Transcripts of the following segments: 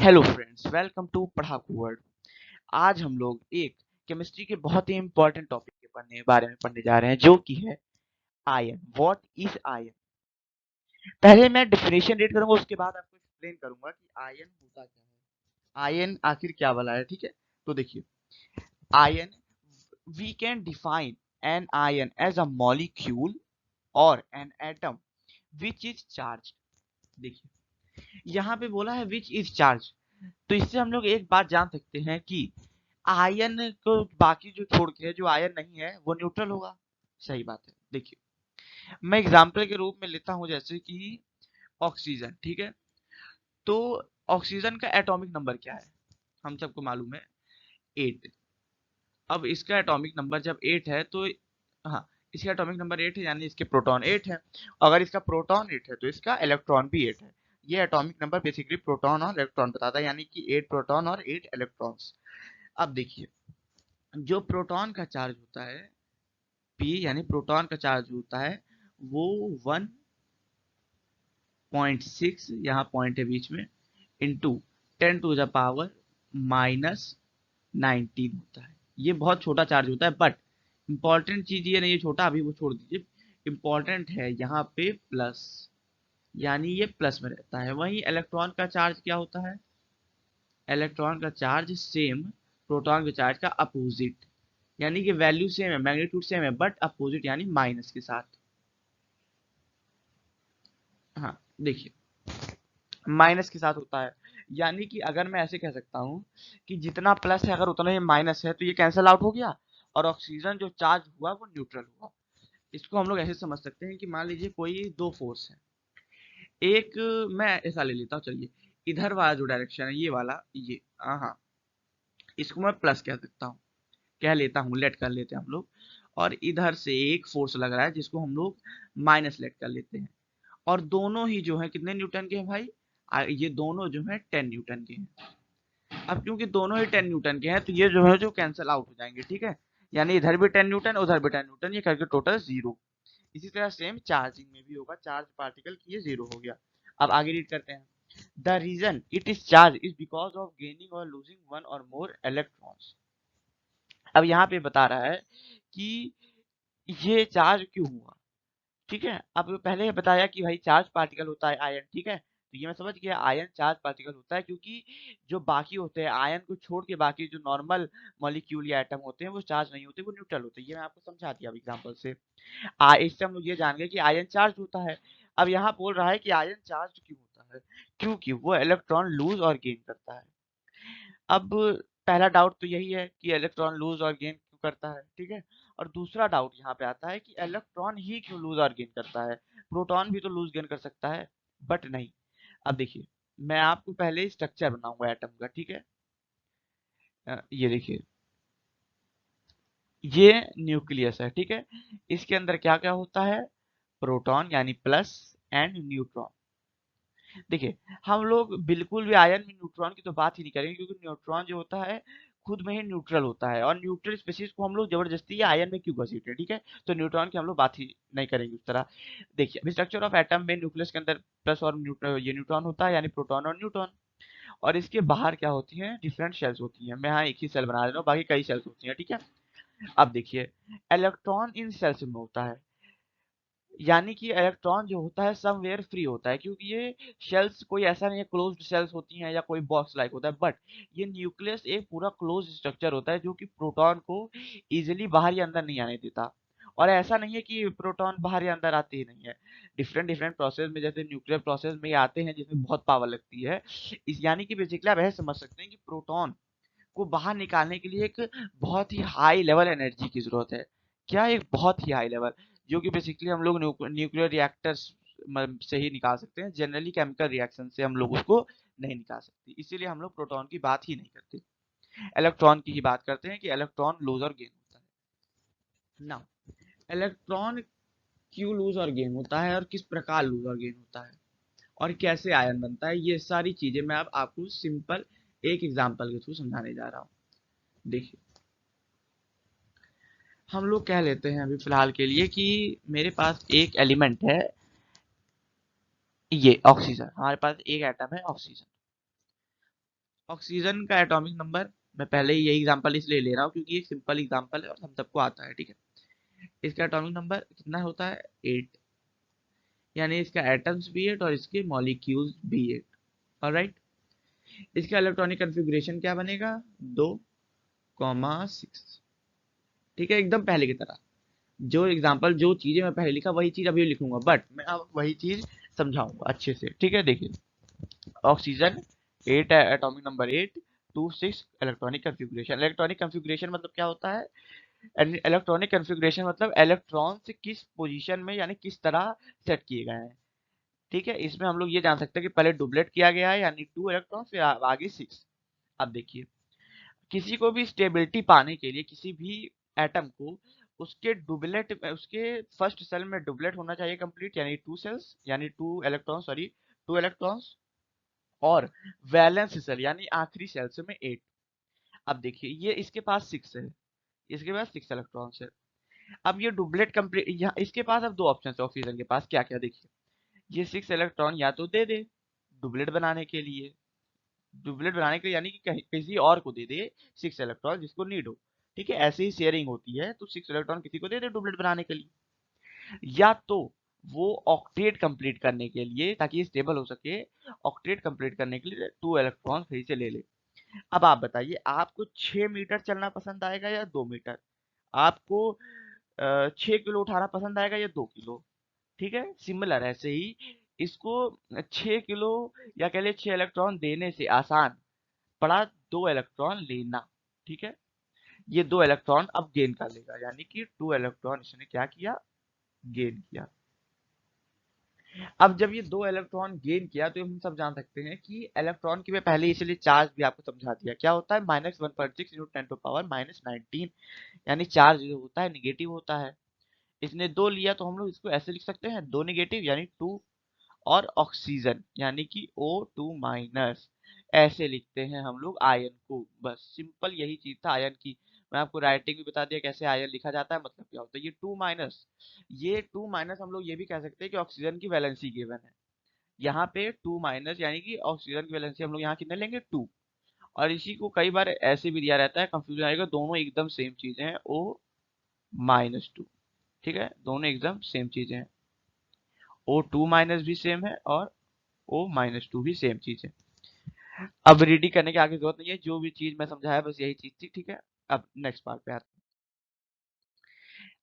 Hello friends, welcome to Padhaku world. आज हम लोग एक केमिस्ट्री के बहुत ही इंपॉर्टेंट टॉपिक के बारे में पढ़ने जा रहे हैं, जो कि है आयन। What is ion? पहले मैं डेफिनेशन रीड करूंगा, उसके बाद आपको एक्सप्लेन करूंगा कि आयन होता क्या है, आयन आखिर क्या वाला है। ठीक है, तो देखिए, ion, we can define an ion as a molecule और an atom which is charge. देखिए, यहाँ पे बोला है विच इज चार्ज, तो इससे हम लोग एक बात जान सकते हैं कि आयन को बाकी जो छोड़ के जो आयन नहीं है वो न्यूट्रल होगा। सही बात है। देखिए, मैं एग्जांपल के रूप में लेता हूँ, जैसे कि ऑक्सीजन। ठीक है, तो ऑक्सीजन का एटॉमिक नंबर क्या है, हम सबको मालूम है, 8। अब इसका एटॉमिक नंबर जब 8 है तो हाँ, इसका एटॉमिक नंबर 8 है, यानी इसके प्रोटॉन 8 है। अगर इसका प्रोटॉन 8 है तो इसका इलेक्ट्रॉन भी 8 है। ये एटॉमिक नंबर बेसिकली प्रोटॉन और इलेक्ट्रॉन बताता है, यानी कि 8 प्रोटॉन और 8 इलेक्ट्रॉन्स। अब देखिए, जो प्रोटॉन का चार्ज होता है P, यानी प्रोटॉन का चार्ज होता है वो 1.6, यहाँ पॉइंट है बीच में, इंटू 10⁻⁻19 होता है। ये बहुत छोटा चार्ज होता है, बट इंपॉर्टेंट चीज ये नहीं है छोटा, अभी वो छोड़ दीजिए। इंपॉर्टेंट है यहाँ पे प्लस, यानी ये प्लस में रहता है। वहीं इलेक्ट्रॉन का चार्ज क्या होता है? इलेक्ट्रॉन का चार्ज सेम प्रोटॉन के चार्ज का अपोजिट, यानी कि वैल्यू सेम है, मैग्नीट्यूड सेम है, बट अपोजिट यानी माइनस के साथ। हाँ, देखिए, माइनस के साथ होता है, यानी कि अगर मैं ऐसे कह सकता हूँ कि जितना प्लस है अगर उतना ही माइनस है तो ये कैंसिल आउट हो गया, और ऑक्सीजन जो चार्ज हुआ वो न्यूट्रल हुआ। इसको हम लोग ऐसे समझ सकते हैं कि मान लीजिए कोई दो फोर्स है। एक, मैं ऐसा ले लेता हूँ, चलिए, इधर वाला जो डायरेक्शन है ये वाला, ये, हाँ, इसको मैं प्लस कह सकता हूँ, कह लेता हूँ, लेट कर लेते हैं हम लोग। और इधर से एक फोर्स लग रहा है जिसको हम लोग माइनस लेट कर लेते हैं। और दोनों ही जो है कितने न्यूटन के हैं भाई? ये दोनों जो है 10 न्यूटन के हैं। अब क्योंकि दोनों ही 10 न्यूटन के हैं तो ये जो है जो कैंसिल आउट हो जाएंगे। ठीक है, यानी इधर भी 10 न्यूटन उधर भी 10 न्यूटन, ये करके टोटल 0। इसी तरह सेम चार्जिंग में भी होगा, चार्ज पार्टिकल की ये 0 हो गया। अब आगे रीड करते हैं। The reason it is charge is because of gaining और लूजिंग वन और मोर इलेक्ट्रॉन्स। अब यहाँ पे बता रहा है कि ये चार्ज क्यों हुआ। ठीक है, अब पहले बताया कि भाई चार्ज पार्टिकल होता है आयन। ठीक है, तो ये मैं समझ गया, आयन चार्ज पार्टिकल होता है, क्योंकि जो बाकी होते हैं आयन को छोड़ के, बाकी जो नॉर्मल मॉलिक्यूल या एटम होते हैं वो चार्ज नहीं होते, वो न्यूट्रल होते हैं। ये मैं आपको समझा दिया अब एग्जांपल से। इससे हम लोग ये जान गए कि आयन चार्ज होता है। अब यहाँ बोल रहा है कि आयन चार्ज क्यों होता है, क्योंकि वो इलेक्ट्रॉन लूज और गेन करता है। अब पहला डाउट तो यही है कि इलेक्ट्रॉन लूज और गेन क्यों करता है। ठीक है, और दूसरा डाउट यहाँ पे आता है कि इलेक्ट्रॉन ही क्यों लूज और गेन करता है, प्रोटॉन भी तो लूज गेन कर सकता है। बट नहीं। अब देखिए, मैं आपको पहले स्ट्रक्चर बनाऊंगा एटम का। ठीक है, ये देखिए, ये न्यूक्लियस है। ठीक है, इसके अंदर क्या क्या होता है? प्रोटॉन यानी प्लस एंड न्यूट्रॉन। देखिए, हम लोग बिल्कुल भी आयन में न्यूट्रॉन की तो बात ही नहीं करेंगे, क्योंकि न्यूट्रॉन जो होता है खुद में ही न्यूट्रल होता है, और न्यूट्रल स्पीशीज को हम लोग जबरदस्ती आयन में क्यों घसीट रहे हैं। ठीक है, तो न्यूट्रॉन की हम लोग बात ही नहीं करेंगे उस तरह। देखिए, अभी स्ट्रक्चर ऑफ एटम में न्यूक्लियस के अंदर प्लस और ये न्यूट्रॉन होता है, यानी प्रोटॉन और न्यूट्रॉन। और इसके बाहर क्या होती हैं? डिफरेंट शेल्स होती हैं। मैं यहाँ एक ही सेल बना रहा हूँ, बाकी कई शेल्स होती हैं। ठीक है, अब देखिए, इलेक्ट्रॉन इन सेल्स में होता है, यानी कि इलेक्ट्रॉन जो होता है समवेयर फ्री होता है, क्योंकि ये शेल्स कोई ऐसा नहीं है, क्लोज्ड शेल्स होती हैं या कोई बॉक्स लाइक होता है, बट ये न्यूक्लियस एक पूरा क्लोज स्ट्रक्चर होता है जो कि प्रोटॉन को इजीली बाहर या अंदर नहीं आने देता। और ऐसा नहीं है कि प्रोटॉन बाहर या अंदर आते ही नहीं है, डिफरेंट डिफरेंट प्रोसेस में, जैसे न्यूक्लियर प्रोसेस में ये आते हैं जिसमें बहुत पावर लगती है। इस यानी कि बेसिकली आप ऐसे समझ सकते हैं कि प्रोटॉन को बाहर निकालने के लिए एक बहुत ही हाई लेवल एनर्जी की जरूरत है। क्या? एक बहुत ही हाई लेवल, जो कि बेसिकली हम लोग न्यूक्लियर रिएक्टर्स से ही निकाल सकते हैं, जनरली केमिकल रिएक्शन से हम लोग उसको नहीं निकाल सकते। इसीलिए हम लोग प्रोटॉन की बात ही नहीं करते, इलेक्ट्रॉन की ही बात करते हैं कि इलेक्ट्रॉन लूज और गेन होता है ना। इलेक्ट्रॉन क्यों लूज और गेन होता है, और किस प्रकार लूज और गेन होता है, और कैसे आयन बनता है, ये सारी चीजें मैं अब आपको सिंपल एक एग्जांपल के थ्रू समझाने जा रहा हूँ। देखिए, हम लोग कह लेते हैं अभी फिलहाल के लिए कि मेरे पास एक एलिमेंट है, ये ऑक्सीजन, हमारे पास एक एटम है ऑक्सीजन। ऑक्सीजन का एटॉमिक नंबर, मैं पहले ही यही एग्जांपल इसलिए ले रहा हूँ क्योंकि एक सिंपल एग्जांपल है और हम सबको आता है, ठीक है। इसका एटॉमिक नंबर कितना होता है? 8, यानी इसका एटम्स भी 8 और इसके मॉलिक्यूल्स भी 8। ऑलराइट, इसका इलेक्ट्रॉनिक कन्फिगरेशन क्या बनेगा? 2,6। ठीक है, एकदम पहले की तरह। जो एग्जांपल, जो चीजें मैं पहले लिखा वही चीज अभी लिखूंगा, बट मैं अब वही चीज समझाऊंगा अच्छे से, ठीक है। देखिए, ऑक्सीजन 8 है, atomic number 8, 2 6 electronic configuration. Electronic configuration मतलब क्या होता है? इलेक्ट्रॉनिक कन्फिगरेशन मतलब इलेक्ट्रॉन से किस पोजीशन में यानी किस तरह सेट किए गए हैं, ठीक है। इसमें हम लोग ये जान सकते हैं कि पहले डुबलेट किया गया है यानी 2 इलेक्ट्रॉन, फिर आगे 6। अब देखिए, किसी को भी स्टेबिलिटी पाने के लिए किसी भी एटम को उसके डुबलेट, उसके फर्स्ट सेल में डुबलेट होना चाहिए कंप्लीट, यानी 2 सेल्स, यानी 2 इलेक्ट्रॉन, सॉरी 2 इलेक्ट्रॉन्स, और वैलेंस सेल यानी आखिरी सेल्स में 8। अब देखिए, ये इसके पास 6 है, इसके पास 6 इलेक्ट्रॉन्स है। अब ये डुबलेट कंप्लीट, यहाँ इसके पास अब दो ऑप्शन है ऑक्सीजन के पास, क्या क्या देखिए। ये 6 इलेक्ट्रॉन या तो दे दे डुबलेट बनाने के लिए, डुबलेट बनाने के लिए यानी कि किसी और को दे दे 6 इलेक्ट्रॉन जिसको नीड हो, ठीक है। ऐसे ही शेयरिंग होती है, तो 6 इलेक्ट्रॉन किसी को दे दे डुबलेट बनाने के लिए, या तो वो ऑक्टेट कंप्लीट करने के लिए, ताकि ये स्टेबल हो सके, ऑक्टेट कंप्लीट करने के लिए 2 इलेक्ट्रॉन सही से ले ले। अब आप बताइए, आपको 6 मीटर चलना पसंद आएगा या 2 मीटर? आपको 6 किलो उठाना पसंद आएगा या 2 किलो? ठीक है, सिमिलर ऐसे ही इसको 6 किलो या कह लिए 6 इलेक्ट्रॉन देने से आसान पड़ा 2 इलेक्ट्रॉन लेना, ठीक है। ये 2 इलेक्ट्रॉन अब गेन कर लेगा, यानी कि 2 इलेक्ट्रॉन इसने क्या किया? गेन किया। अब जब ये 2 इलेक्ट्रॉन गेन किया तो हम सब जान सकते हैं कि इलेक्ट्रॉन की मैं पहले इसलिए चार्ज भी आपको समझा दिया, क्या होता है? -1.6 × 10⁻⁻19, यानी चार्ज जो होता है निगेटिव होता है। इसने 2 लिया तो हम लोग इसको ऐसे लिख सकते हैं, 2 नेगेटिव यानी 2, और ऑक्सीजन यानी कि O2-, ऐसे लिखते हैं हम लोग आयन को। बस सिंपल यही चीज था आयन की। मैं आपको राइटिंग भी बता दिया कैसे आयन लिखा जाता है, मतलब क्या होता है। ये 2- हम लोग ये भी कह सकते हैं कि ऑक्सीजन की वैलेंसी गिवन है। यहाँ पे 2- यानी कि ऑक्सीजन की वैलेंसी हम लोग यहाँ कितने लेंगे? 2। और इसी को कई बार ऐसे भी दिया रहता है, कंफ्यूजन आएगा, दोनों एकदम सेम चीजें हैं, O-2। ठीक है, दोनों एकदम सेम चीजें हैं, O2- भी सेम है और O-2 भी सेम चीज है। अब रेडी करने की आगे जरूरत नहीं है, जो भी चीज मैं समझाया बस यही चीज थी, ठीक है। अब नेक्स्ट पार्ट पे आते हैं।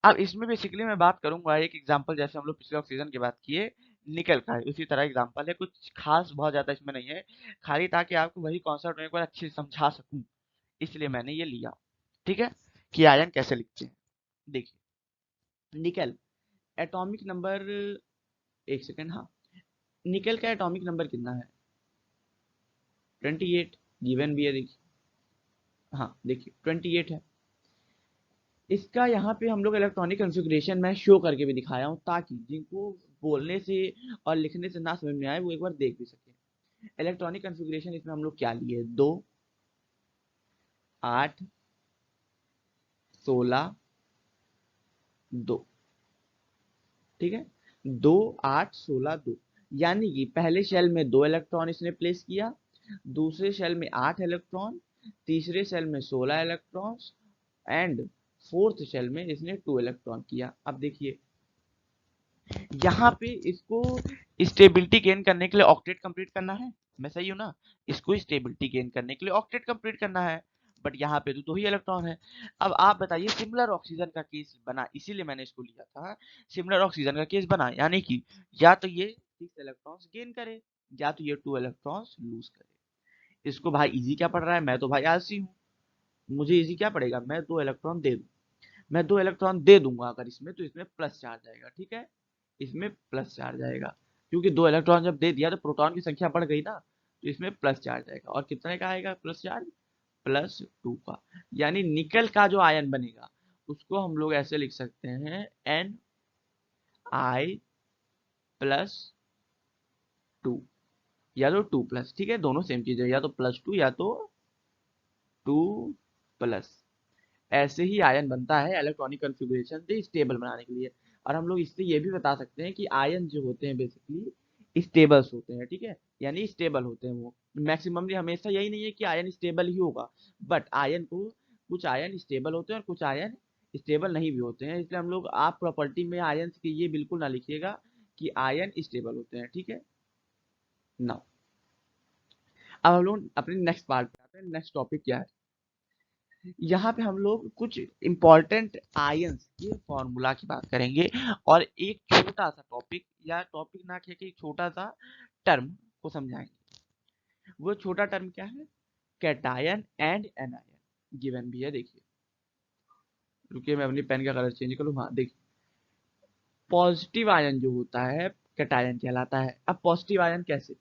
अब इसमें बेसिकली मैं बात करूंगा एक एग्जांपल, जैसे हम लोग पिछले ऑक्सीजन की बात किए, निकल का है उसी तरह एग्जांपल है, कुछ खास बहुत ज्यादा इसमें नहीं है, खाली ताकि आपको वही कॉन्सेप्ट एक बार अच्छे से समझा सकूं, इसलिए मैंने ये लिया, ठीक है, कि आयन कैसे लिखते हैं। देखिए, निकल एटॉमिक नंबर, एक सेकेंड, हाँ, निकल का एटॉमिक नंबर कितना है? 28 गिवन भी है, देखिए, हाँ देखिए 28 है। इसका यहाँ पे हम लोग इलेक्ट्रॉनिक कॉन्फ़िगरेशन मैं शो करके भी दिखाया हूँ, ताकि जिनको बोलने से और लिखने से ना समझ में आए वो एक बार देख भी सके। इलेक्ट्रॉनिक कॉन्फ़िगरेशन इसमें हम लोग क्या लिए? 2 8 16 2, ठीक है, 2 8 16 2, यानी कि पहले शेल में 2 इलेक्ट्रॉन इसने प्लेस किया, दूसरे शेल में 8 इलेक्ट्रॉन, तीसरे शेल में 16 इलेक्ट्रॉन्स, एंड फोर्थ शेल में इसने 2 इलेक्ट्रॉन किया। अब देखिए, यहाँ पे इसको स्टेबिलिटी गेन करने के लिए ऑक्टेट कंप्लीट करना है, मैं सही हूँ ना? इसको स्टेबिलिटी गेन करने के लिए ऑक्टेट कंप्लीट करना है, बट यहाँ पे तो 2 ही इलेक्ट्रॉन है। अब आप बताइए, सिमिलर ऑक्सीजन का केस बना, इसीलिए मैंने इसको लिया था, सिमिलर ऑक्सीजन का केस बना, यानी कि या तो ये 6 इलेक्ट्रॉन्स गेन करे या तो ये 2 इलेक्ट्रॉन्स लूज करे। इसको भाई इजी क्या पड़ रहा है? मैं तो भाई आलसी हूँ, मुझे इजी क्या पड़ेगा? मैं 2 इलेक्ट्रॉन दे दूँ, मैं 2 इलेक्ट्रॉन दे दूंगा अगर इसमें, तो इसमें प्लस चार्ज आएगा, ठीक है, इसमें प्लस चार्ज आएगा, क्योंकि 2 इलेक्ट्रॉन जब दे दिया तो प्रोटॉन की संख्या बढ़ गई ना, तो इसमें प्लस चार्ज आएगा। और कितने का आएगा प्लस चार्ज? +2 का। यानी निकल का जो आयन बनेगा उसको हम लोग ऐसे लिख सकते हैं, Ni+2, या तो 2+, ठीक है, दोनों सेम चीज है, या तो +2 या तो 2+। ऐसे ही आयन बनता है इलेक्ट्रॉनिक कॉन्फ़िगरेशन से स्टेबल बनाने के लिए। और हम लोग इससे ये भी बता सकते हैं कि आयन जो होते हैं बेसिकली स्टेबल्स होते हैं, ठीक है, यानी स्टेबल होते हैं वो, मैक्सिममली हमेशा यही नहीं है कि आयन स्टेबल ही होगा, बट आयन को कुछ आयन स्टेबल होते हैं और कुछ आयन स्टेबल नहीं भी होते हैं, इसलिए हम लोग आप प्रॉपर्टी में आयन की ये बिल्कुल ना लिखिएगा कि आयन स्टेबल होते हैं, ठीक है ना। अब हम लोग अपने नेक्स्ट पार्ट पे आते हैं। नेक्स्ट टॉपिक क्या है, यहाँ पे हम लोग कुछ इंपॉर्टेंट आयंस के फॉर्मूला की बात करेंगे और एक छोटा सा टॉपिक या टॉपिक ना कह के एक छोटा सा टर्म को समझाएंगे। वो छोटा टर्म क्या है, कैटायन एंड एनायन गिवन भी है। देखिए, रुकिए मैं अपनी पेन का कलर चेंज करूँ। हाँ देखिए, पॉजिटिव आयन जो होता है कैटायन कहलाता है। अब पॉजिटिव आयन कैसे,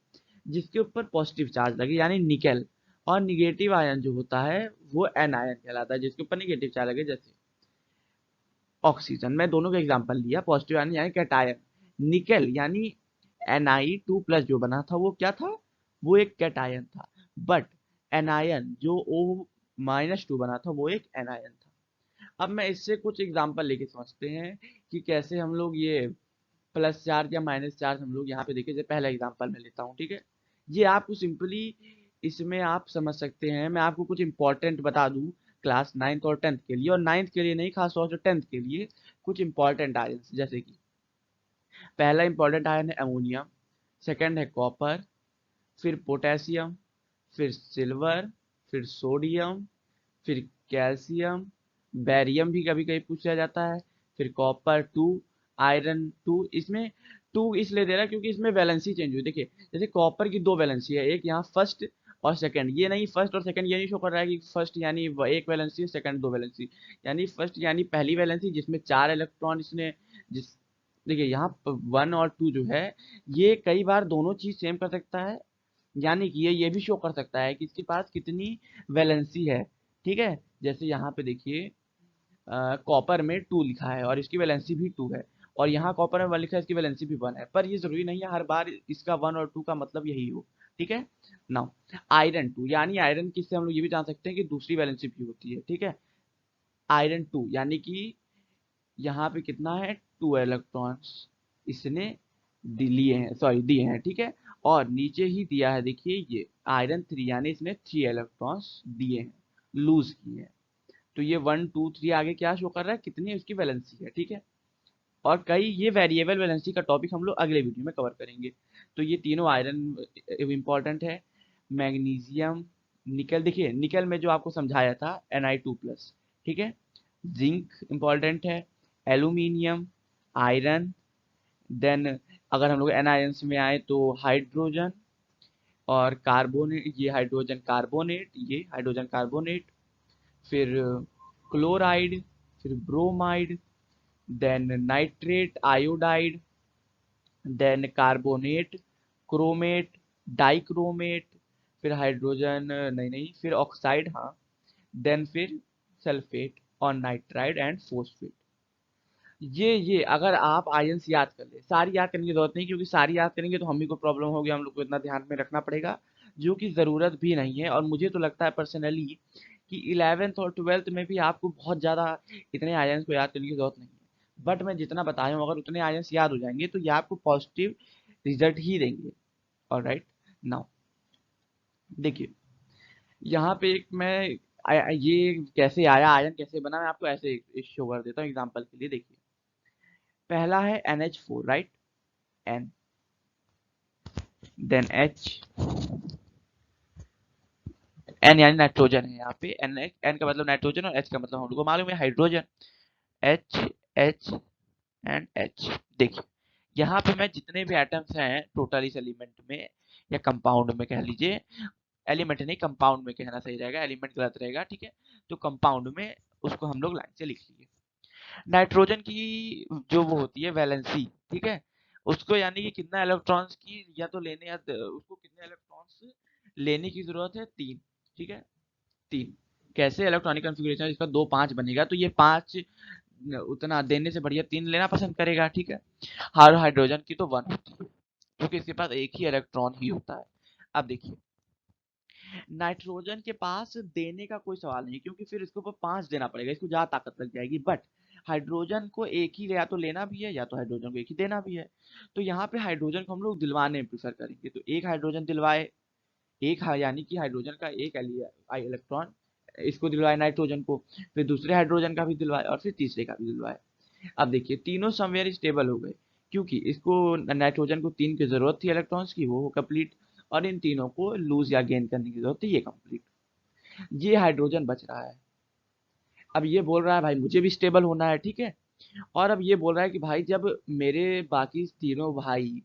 जिसके ऊपर पॉजिटिव चार्ज लगे यानी निकेल, और निगेटिव आयन जो होता है वो एनायन कहलाता है जिसके ऊपर निगेटिव चार्ज लगे, जैसे ऑक्सीजन। मैं दोनों का एग्जांपल लिया, पॉजिटिव आयन यानी कैटायन, निकेल यानी Na2+ जो बना था वो क्या था, वो एक कैटायन था, बट एनायन जो O-2 बना था वो एक एनायन था। अब मैं इससे कुछ एग्जांपल लेके समझते हैं कि कैसे हम लोग ये प्लस चार्ज या माइनस चार्ज हम लोग यहाँ पे देखिए। जैसे पहला एग्जांपल मैं लेता हूँ, ठीक है, ये आपको सिंपली इसमें आप समझ सकते हैं। मैं आपको कुछ इंपॉर्टेंट बता दूं क्लास 9th और 10th के लिए, और 9th के लिए नहीं, खास तौर से 10th के लिए कुछ इंपॉर्टेंट आयन, जैसे कि पहला इंपॉर्टेंट आयन है अमोनियम, सेकंड है कॉपर, फिर पोटेशियम, फिर सिल्वर, फिर सोडियम, फिर कैल्शियम, बैरियम भी कभी कभी पूछा जाता है, फिर कॉपर 2, आयरन 2। इसमें 2 इसलिए दे रहा है क्योंकि इसमें वैलेंसी चेंज हुई। देखिए जैसे कॉपर की 2 वैलेंसी है, एक यहाँ फर्स्ट और सेकंड, ये नहीं फर्स्ट और सेकंड ये नहीं शो कर रहा है कि फर्स्ट यानी एक वैलेंसी है, सेकंड 2 वैलेंसी, यानी फर्स्ट यानी पहली वैलेंसी जिसमें 4 इलेक्ट्रॉन इसने जिस देखिए यहाँ 1 और 2 जो है ये कई बार दोनों चीज सेम कर सकता है, यानी कि ये भी शो कर सकता है कि इसके पास कितनी वैलेंसी है, ठीक है। जैसे यहाँ पे देखिए कॉपर में 2 लिखा है और इसकी वैलेंसी भी 2 है, और यहाँ कॉपर में 1 लिखा है इसकी वैलेंसी भी 1 है, पर ये जरूरी नहीं है हर बार इसका 1 और 2 का मतलब यही हो, ठीक है। नाउ आयरन 2 यानी आयरन किससे हम लोग ये भी जान सकते हैं कि दूसरी वैलेंसी भी होती है, ठीक है। आयरन 2 यानी कि यहाँ पे कितना है 2 इलेक्ट्रॉन्स इसने लिए हैं, सॉरी दिए हैं, ठीक है। और नीचे ही दिया है देखिए ये आयरन 3 यानी इसने 3 इलेक्ट्रॉन्स दिए हैं, लूज किए हैं। तो ये 1 2 3 आगे क्या शो कर रहा है, कितनी उसकी वैलेंसी है, ठीक है। और कई ये वेरिएबल वैलेंसी का टॉपिक हम लोग अगले वीडियो में कवर करेंगे। तो ये तीनों आयरन इंपॉर्टेंट है। मैग्नीशियम, निकल, देखिए निकल में जो आपको समझाया था Ni2+, ठीक है। जिंक इंपॉर्टेंट है, एल्यूमिनियम, आयरन, देन अगर हम लोग एनायंस में आए तो हाइड्रोजन और कार्बोनेट, ये हाइड्रोजन कार्बोनेट, फिर क्लोराइड, फिर bromide, then nitrate, iodide, then carbonate, chromate, dichromate, फिर हाइड्रोजन नहीं नहीं फिर ऑक्साइड, हाँ, देन फिर सल्फेट और नाइट्राइड एंड फोस्फेट। ये अगर आप आयंस याद कर ले, सारी याद करने की जरूरत नहीं, क्योंकि सारी याद करेंगे तो हम ही को प्रॉब्लम होगी, हम लोग को इतना ध्यान में रखना पड़ेगा जो कि ज़रूरत भी नहीं है। और मुझे तो लगता है पर्सनली कि 11th और 12th में भी आपको बहुत ज़्यादा इतने आयंस को याद करने की जरूरत नहीं है, बट मैं जितना बताया हूँ अगर उतने आयंस याद हो जाएंगे तो ये आपको पॉजिटिव रिजल्ट ही देंगे। ऑलराइट, नाउ देखिए यहाँ पे एक मैं ये कैसे आया, आयन कैसे बना, मैं आपको ऐसे शो कर देता हूँ एग्जाम्पल के लिए। देखिए पहला है NH4, right, N, then H, N यानी नाइट्रोजन है यहाँ पे, N का मतलब नाइट्रोजन और H का मतलब हम लोग को मालूम है hydrogen, H, H and H। देखिए यहाँ पे मैं जितने भी एटम्स हैं टोटल इस एलिमेंट में या कंपाउंड में कह लीजिए, एलिमेंट नहीं कंपाउंड में कहना सही रहेगा, एलिमेंट गलत रहेगा, ठीक है। तो कंपाउंड में उसको हम लोग लाइन से लिख लिए। नाइट्रोजन की जो वो होती है वैलेंसी, ठीक है, उसको यानी कि कितना इलेक्ट्रॉन्स की या तो लेने या उसको कितने इलेक्ट्रॉन्स लेने की जरूरत है, 3, ठीक है। 3 कैसे इलेक्ट्रॉनिक कॉन्फ़िगरेशन इसका 2 5 बनेगा तो ये 5 उतना देने से बढ़िया 3 लेना पसंद करेगा, ठीक है। हर हाइड्रोजन की तो 1 होती है क्योंकि इसके पास एक ही इलेक्ट्रॉन ही होता है। अब देखिए नाइट्रोजन के पास देने का कोई सवाल नहीं क्योंकि फिर इसके ऊपर 5 देना पड़ेगा, इसको ज्यादा ताकत लग जाएगी, बट हाइड्रोजन को एक ही या तो लेना भी है या तो हाइड्रोजन को एक ही देना भी है। तो यहाँ पे हाइड्रोजन को हम लोग दिलवाने में प्रेफर करेंगे, तो एक हाइड्रोजन दिलवाए, एक यानी कि हाइड्रोजन का एक इलेक्ट्रॉन इसको दिलवाए नाइट्रोजन को, फिर दूसरे हाइड्रोजन का भी दिलवाए और फिर तीसरे का भी दिलवाए। अब देखिए तीनों समवेयर स्टेबल हो गए, क्योंकि इसको नाइट्रोजन को 3 की जरूरत थी इलेक्ट्रॉन्स की, वो कंप्लीट, और इन तीनों को लूज या गेन करने की जरूरत थी, ये कंप्लीट। ये हाइड्रोजन बच रहा है। अब ये बोल रहा है भाई मुझे भी स्टेबल होना है, ठीक है। और अब ये बोल रहा है कि भाई जब मेरे बाकी तीनों भाई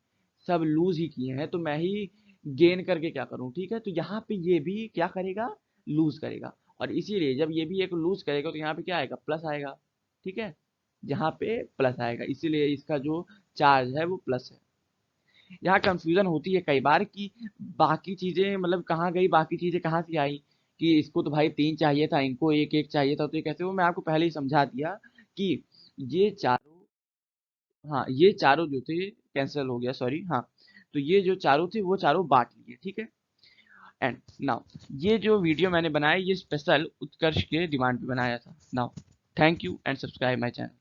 सब लूज ही किए हैं तो मैं ही गेन करके क्या करूं, ठीक है। तो यहाँ पे ये भी क्या करेगा, लूज करेगा, और इसीलिए जब ये भी एक लूज करेगा तो यहाँ पे क्या आएगा, प्लस आएगा, ठीक है। यहाँ पे प्लस आएगा, इसीलिए इसका जो चार्ज है वो प्लस है। यहाँ कंफ्यूजन होती है कई बार कि बाकी चीजें मतलब कहाँ गई, बाकी चीजें कहाँ से आई, कि इसको तो भाई 3 चाहिए था, इनको एक एक चाहिए था, तो ये कैसे, वो मैं आपको पहले ही समझा दिया कि ये चारों, हाँ ये चारों जो थे कैंसिल हो गया, सॉरी, हाँ। तो ये जो चारों थे वो चारों बांट लिए, ठीक है। एंड नाउ ये जो वीडियो मैंने बनाया ये स्पेशल उत्कर्ष के डिमांड पे बनाया था। Now thank you and subscribe my channel.